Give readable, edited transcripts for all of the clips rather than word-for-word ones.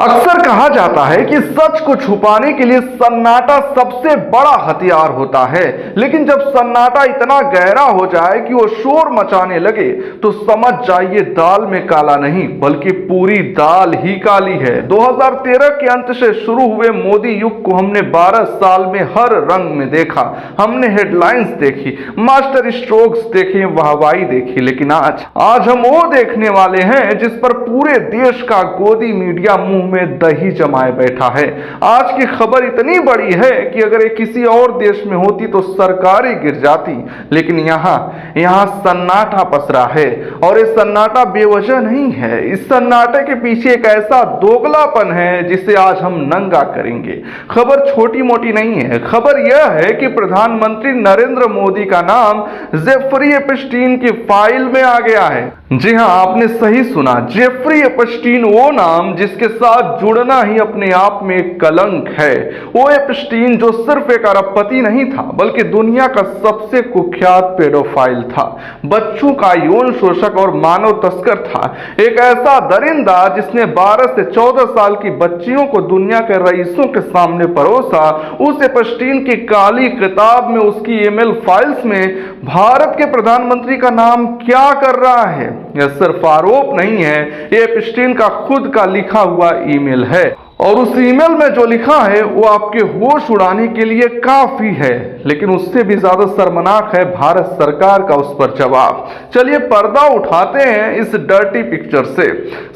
अक्सर कहा जाता है कि सच को छुपाने के लिए सन्नाटा सबसे बड़ा हथियार होता है, लेकिन जब सन्नाटा इतना गहरा हो जाए कि वो शोर मचाने लगे तो समझ जाइए दाल में काला नहीं बल्कि पूरी दाल ही काली है। 2013 के अंत से शुरू हुए मोदी युग को हमने 12 साल में हर रंग में देखा। हमने हेडलाइंस देखी, मास्टर स्ट्रोक्स देखे, वाहवाही देखी, लेकिन आज हम वो देखने वाले हैं जिस पर पूरे देश का गोदी मीडिया मुंह में दही जमाए बैठा है। आज की खबर इतनी बड़ी है कि अगर ये किसी और देश में होती तो सरकार ही गिर जाती, लेकिन यहाँ सन्नाटा पसरा है और ये सन्नाटा बेवजह नहीं है। इस सन्नाटे के पीछे एक ऐसा दोगलापन है जिसे आज हम नंगा करेंगे। खबर छोटी मोटी नहीं है, खबर यह है कि प्रधानमंत्री नरेंद्र मोदी का नाम जेफरी एपस्टीन की फाइल में आ गया है। जी हाँ, आपने सही सुना, जेफरी एपस्टीन, वो नाम जिसके साथ जुड़ना ही अपने आप में एक कलंक है। वो एपस्टीन जो सिर्फ एक अरबपति नहीं था बल्कि दुनिया का सबसे कुख्यात पेडोफाइल था, बच्चों का यौन शोषक और मानव तस्कर था। एक ऐसा दरिंदा जिसने 12 से 14 साल की बच्चियों को दुनिया के रईसों के सामने परोसा। उस एपस्टीन की काली किताब में, उसकी ईमेल फाइल्स में भारत के प्रधानमंत्री का नाम क्या कर रहा है? यह सिर्फ आरोप नहीं है, ये एपस्टीन का खुद का लिखा हुआ ईमेल है और उस ईमेल में जो लिखा है वो आपके होश उड़ाने के लिए काफी है, लेकिन उससे भी ज्यादा शर्मनाक है भारत सरकार का उस पर जवाब। चलिए पर्दा उठाते हैं इस डर्टी पिक्चर से।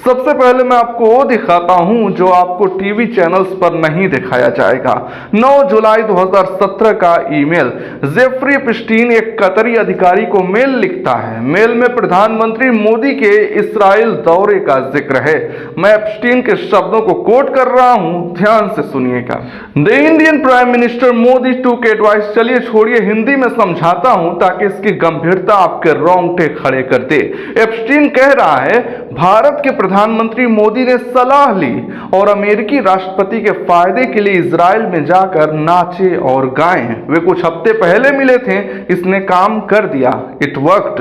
सबसे पहले मैं आपको वो दिखाता हूं जो आपको टीवी चैनल्स पर नहीं दिखाया जाएगा। 9 जुलाई 2017 का ईमेल। जेफरी एपस्टीन एक कतरी अधिकारी को मेल लिखता है। मेल में प्रधानमंत्री मोदी के इस्राइल दौरे का जिक्र है। मैं एपस्टीन के शब्दों को कोट कर रहा हूं, ध्यान से सुनिएगा। The Indian prime minister Modi टूक एडवाइस। चलिए छोड़िए, हिंदी में समझाता हूं ताकि इसकी गंभीरता आपके रोंगटे खड़े कर दे। एपस्टीन कह रहा है, भारत के प्रधानमंत्री मोदी ने सलाह ली और अमेरिकी राष्ट्रपति के फायदे के लिए इजराइल में जाकर नाचे और गाए। वे कुछ हफ्ते पहले मिले थे, इसने काम कर दिया, इट वर्क्ड।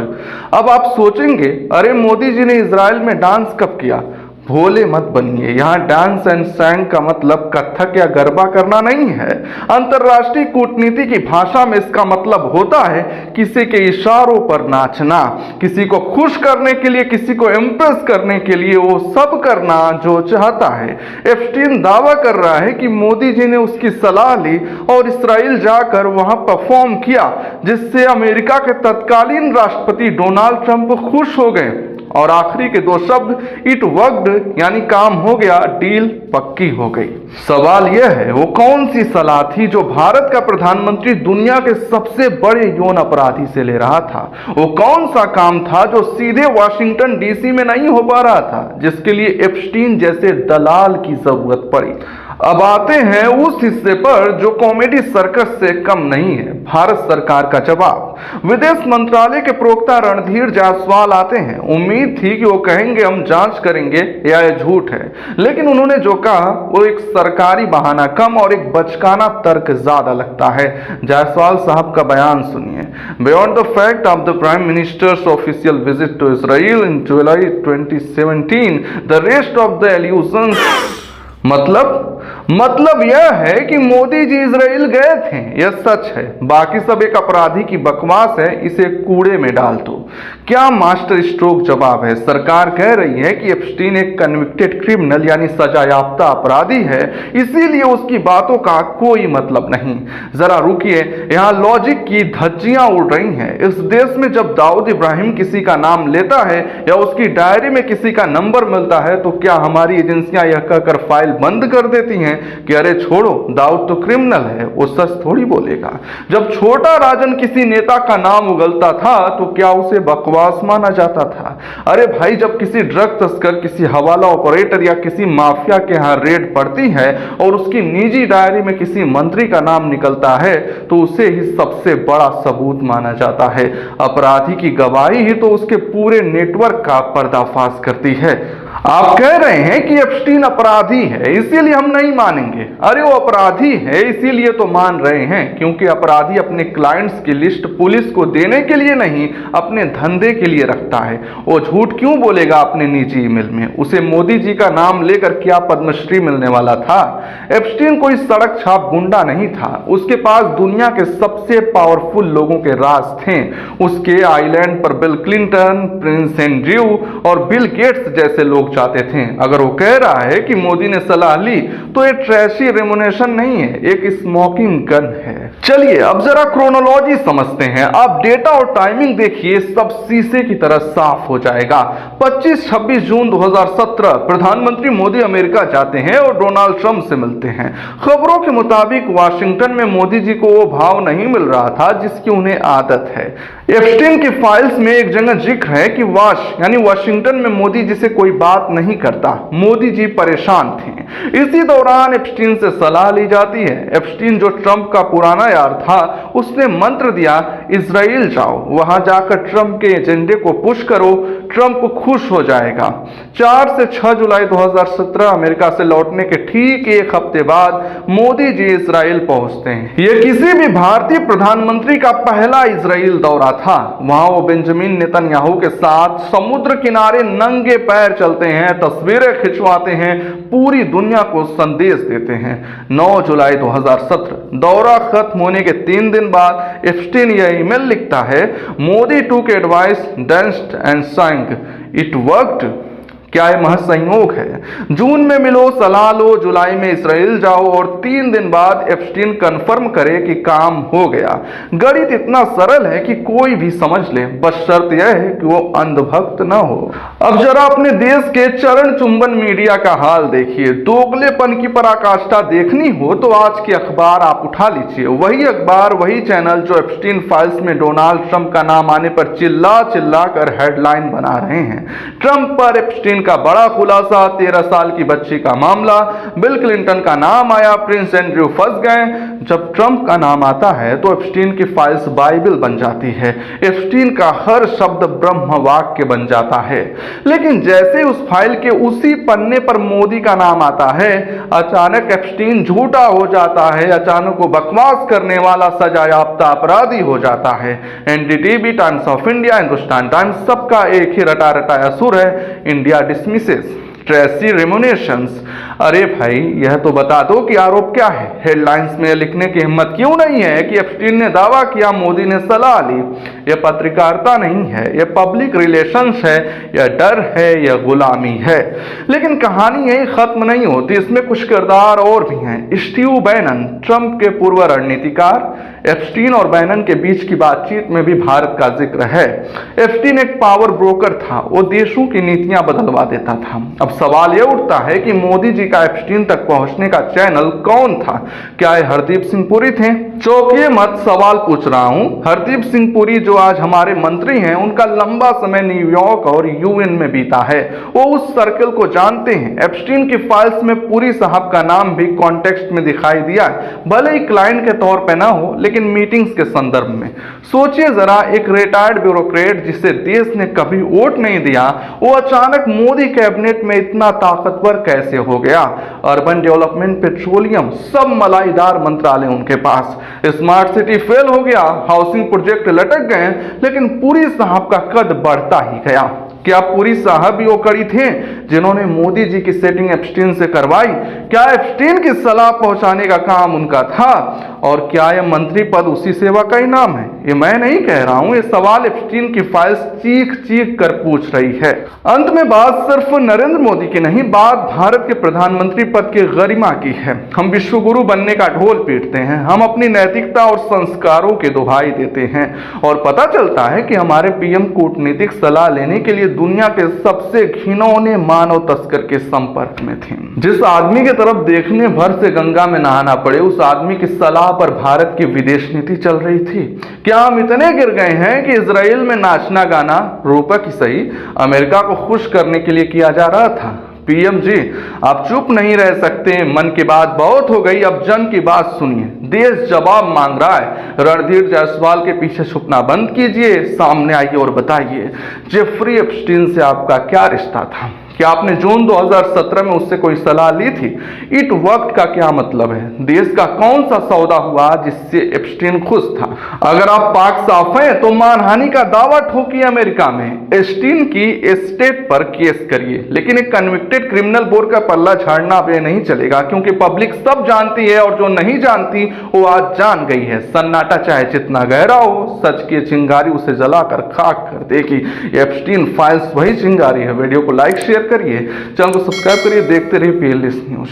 अब आप सोचेंगे, अरे मोदी जी ने इजराइल में डांस कब किया? भोले मत बनिए, यहाँ डांस एंड सैंग का मतलब कथक या गरबा करना नहीं है। अंतर्राष्ट्रीय कूटनीति की भाषा में इसका मतलब होता है किसी के इशारों पर नाचना, किसी को खुश करने के लिए, किसी को इम्प्रेस करने के लिए वो सब करना जो चाहता है। एपस्टीन दावा कर रहा है कि मोदी जी ने उसकी सलाह ली और इस्राइल जाकर वहां परफॉर्म किया, जिससे अमेरिका के तत्कालीन राष्ट्रपति डोनाल्ड ट्रंप खुश हो गए। और आखिरी के 2 शब्द, इट वर्क्ड, यानी काम हो गया, डील पक्की हो गई। सवाल यह है, वो कौन सी सलाह थी जो भारत का प्रधानमंत्री दुनिया के सबसे बड़े यौन अपराधी से ले रहा था? वो कौन सा काम था जो सीधे वाशिंगटन डीसी में नहीं हो पा रहा था, जिसके लिए एपस्टीन जैसे दलाल की जरूरत पड़ी? अब आते हैं उस हिस्से पर जो कॉमेडी सर्कस से कम नहीं है, भारत सरकार का जवाब। विदेश मंत्रालय के प्रवक्ता रणधीर जायसवाल आते हैं। उम्मीद थी कि वो कहेंगे हम जांच करेंगे या ये झूठ है, लेकिन उन्होंने जो कहा वो एक सरकारी बहाना कम और एक बचकाना तर्क ज्यादा लगता है। जायसवाल साहब का बयान सुनिए। Beyond the fact of the prime minister's official visit to Israel in July 2017, the rest of the allusions. मतलब यह है कि मोदी जी इजराइल गए थे, यह सच है। बाकी सब एक अपराधी की बकवास है, इसे कूड़े में डाल दो। क्या मास्टर स्ट्रोक जवाब है। सरकार कह रही है कि एपस्टीन एक कन्विक्टेड क्रिमिनल यानी सजायाफ्ता अपराधी है, इसीलिए उसकी बातों का कोई मतलब नहीं। जरा रुकिए, यहाँ लॉजिक की धज्जियां उड़ रही हैं। इस देश में जब दाऊद इब्राहिम किसी का नाम लेता है या उसकी डायरी में किसी का नंबर मिलता है तो क्या हमारी एजेंसियां यह कहकर फाइल बंद कर देती हैं कि अरे छोड़ो, दाऊद तो क्रिमिनल है, वो सच थोड़ी बोलेगा? जब छोटा राजन किसी नेता का नाम उगलता था तो क्या उसे बकवास माना जाता था? अरे भाई, जब किसी ड्रग तस्कर, किसी हवाला ऑपरेटर या किसी माफिया के यहाँ रेड पड़ती है और उसकी निजी डायरी में किसी मंत्री का नाम निकलता है तो उसे ही सबसे बड़ा सबूत माना जाता है। अपराधी की गवाही ही तो उसके पूरे नेटवर्क का पर्दाफाश करती है। आप कह रहे हैं कि एप्स्टीन अपराधी है इसीलिए हम नहीं मानेंगे। अरे वो अपराधी है इसीलिए तो मान रहे हैं, क्योंकि अपराधी अपने क्लाइंट्स की लिस्ट पुलिस को देने के लिए नहीं, अपने धंधे के लिए रखता है। वो झूठ क्यों बोलेगा अपने निजी ईमेल में? उसे मोदी जी का नाम लेकर क्या पद्मश्री मिलने वाला था? एप्स्टीन कोई सड़क छाप गुंडा नहीं था। उसके पास दुनिया के सबसे पावरफुल लोगों के राज थे। उसके आइलैंड पर बिल क्लिंटन, प्रिंस एंड्रयू और बिल गेट्स जैसे लोग चाहते थे। अगर वो कह रहा है कि मोदी ने सलाह ली तो ये ट्रैशी रेमुनेशन नहीं है, एक स्मोकिंग गन है। चलिए अब जरा क्रोनोलॉजी समझते हैं। आप डेटा और टाइमिंग देखिए, सब शीशे की तरह साफ हो जाएगा। 25-26 जून 2017 प्रधानमंत्री मोदी अमेरिका जाते हैं और डोनाल्ड ट्रंप से मिलते हैं। खबरों के मुताबिक वाशिंगटन में मोदी जी को वो भाव नहीं मिल रहा था जिसकी उन्हें आदत है। एप्स्टीन की फाइल्स में एक जगह जिक्र है कि वाशिंगटन में मोदी जी से कोई बात नहीं करता। मोदी जी परेशान थे। इसी दौरान एप्स्टीन से सलाह ली जाती है। एप्स्टीन जो ट्रंप का पुराना यार था, उसने मंत्र दिया, इजराइल जाओ, वहां जाकर ट्रंप के एजेंडे को पुश करो, ट्रंप खुश हो जाएगा। 4 से 6 जुलाई 2017 अमेरिका से लौटने के ठीक एक हफ्ते बाद मोदी जी इजराइल पहुंचते हैं। यह किसी भी भारतीय प्रधानमंत्री का पहला इजराइल दौरा था। वहां वो बेंजामिन नेतन्याहू के साथ समुद्र किनारे नंगे पैर चलते हैं, तस्वीरें खिंचवाते हैं, पूरी दुनिया को संदेश देते हैं। 9 जुलाई 2017 दौरा खत्म होने के 3 दिन बाद एप्स्टीन यह ईमेल लिखता है, मोदी टूक एडवाइस, डेंस्ड एंड संग, इट वर्कड। क्या यह महज संयोग है? जून में मिलो, सलाह लो, जुलाई में इजराइल जाओ और 3 दिन बाद एप्स्टीन कंफर्म करे कि काम हो गया। गणित इतना सरल है कि कोई भी समझ ले, बस शर्त यह है कि वो अंधभक्त ना हो। अब जरा अपने देश के चरण चुंबन मीडिया का हाल देखिए। दोगलेपन की पराकाष्ठा देखनी हो तो आज के अखबार आप उठा लीजिए। वही अखबार, वही चैनल जो एप्स्टीन फाइल्स में डोनाल्ड ट्रंप का नाम आने पर चिल्ला चिल्ला कर हेडलाइन बना रहे हैं। ट्रंप पर एप्स्टीन का बड़ा खुलासा, 13 साल की बच्ची का मामला, बिल क्लिंटन का नाम आया, प्रिंस एंड्रयू फंस गए। जब ट्रंप का नाम आता है तो एप्स्टीन की फाइल्स बाइबल बन जाती है। एप्स्टीन का हर शब्द ब्रह्म वाक्य बन जाता है। लेकिन जैसे उस फाइल के उसी पन्ने पर मोदी का नाम आता है, अचानक एप्स्टीन झूठा हो जाता है। अचानक वो बकवास करने वाला सजायाफ्ता अपराधी हो जाता है। NDTV, times of India, Hindustan times, सबका एक ही रटा रटाया सुर है, इंडिया dismisses ट्रेसी रेमुनेशंस। अरे भाई यह तो बता दो कि आरोप क्या है। हेडलाइंस में लिखने की हिम्मत क्यों नहीं है कि एप्स्टीन ने दावा किया मोदी ने सलाह ली? यह पत्रकारिता नहीं है, यह पब्लिक रिलेशंस है, यह डर है, यह गुलामी है। लेकिन कहानी यही खत्म नहीं होती, इसमें कुछ किरदार और भी हैं। स्टीव बैनन, ट्रंप के पूर्व रणनीतिकार। एप्स्टीन और बैनन के बीच की बातचीत में भी भारत का जिक्र है। एप्स्टीन एक पावर ब्रोकर था, वो देशों की नीतियां बदलवा देता था। अब सवाल यह उठता है कि मोदी जी का एप्स्टीन तक पहुंचने का चैनल कौन था? क्या ये हरदीप सिंह पुरी थे? चौंकिए मत, सवाल पूछ रहा हूं। हरदीप सिंह पुरी जो आज हमारे मंत्री हैं, उनका लंबा समय न्यूयॉर्क और यूएन में बीता है। वो उस सर्कल को जानते हैं। एप्स्टीन की फाइल्स में पुरी साहब का नाम भी कॉन्टेक्स्ट में दिखाई दिया, भले ही क्लाइंट के तौर पर ना हो, लेकिन मीटिंग्स के संदर्भ में। सोचिए जरा, एक रिटायर्ड ब्यूरोक्रेट जिसे देश ने कभी वोट नहीं दिया, वो अचानक मोदी कैबिनेट में इतना ताकतवर कैसे हो गया? अर्बन डेवलपमेंट, पेट्रोलियम, सब मलाईदार मंत्रालय उनके पास। स्मार्ट सिटी फेल हो गया, हाउसिंग प्रोजेक्ट लटक गए, लेकिन पुरी साहब का कद बढ़ता ही गया। क्या पुरी साहब भी वो कड़ी थे जिन्होंने मोदी जी की सेटिंग एप्स्टीन से करवाई? क्या एप्स्टीन की सलाह पहुंचाने का काम उनका था? और क्या यह मंत्री पद उसी सेवा का ही नाम है? ये मैं नहीं कह रहा हूं, ये सवाल एप्स्टीन की फाइल्स चीख चीख कर पूछ रही है। अंत में बात सिर्फ नरेंद्र मोदी की नहीं, बात भारत के प्रधानमंत्री पद की गरिमा की है। हम विश्वगुरु बनने का ढोल पीटते हैं, हम अपनी नैतिकता और संस्कारों की दुहाई देते हैं, और पता चलता है कि हमारे पीएम कूटनीतिक सलाह लेने के लिए दुनिया के सबसे घिनौने मानव तस्कर के संपर्क में थे। जिस आदमी की तरफ देखने भर से गंगा में नहाना पड़े, उस आदमी की सलाह पर भारत की विदेश नीति चल रही थी। क्या हम इतने गिर गए हैं कि इजराइल में नाचना गाना रूपक ही सही अमेरिका को खुश करने के लिए किया जा रहा था? पीएम जी, आप चुप नहीं रह सकते। मन की बात बहुत हो गई, अब जन की बात सुनिए। देश जवाब मांग रहा है। रणधीर जायसवाल के पीछे छुपना बंद कीजिए, सामने आइए और बताइए जेफरी एप्स्टीन से आपका क्या रिश्ता था? कि आपने जून 2017 में उससे कोई सलाह ली थी? इट वर्कड का क्या मतलब है? देश का कौन सा सौदा हुआ जिससे एप्स्टीन खुश था? अगर आप पाक साफ हैं तो मानहानि का दावा ठोकिए अमेरिका में, एप्स्टीन की एस्टेट पर केस करिए, लेकिन एक कन्विक्टेड क्रिमिनल बोर्ड का पल्ला झाड़ना अब ये नहीं चलेगा, क्योंकि पब्लिक सब जानती है और जो नहीं जानती वो आज जान गई है। सन्नाटा चाहे जितना गहरा हो, सच की चिंगारी उसे जलाकर खाक कर देगी। एप्स्टीन फाइल्स वही चिंगारी है। वीडियो को लाइक शेयर करिए, चैनल को सब्सक्राइब करिए, देखते रहिए पीएलएस न्यूज।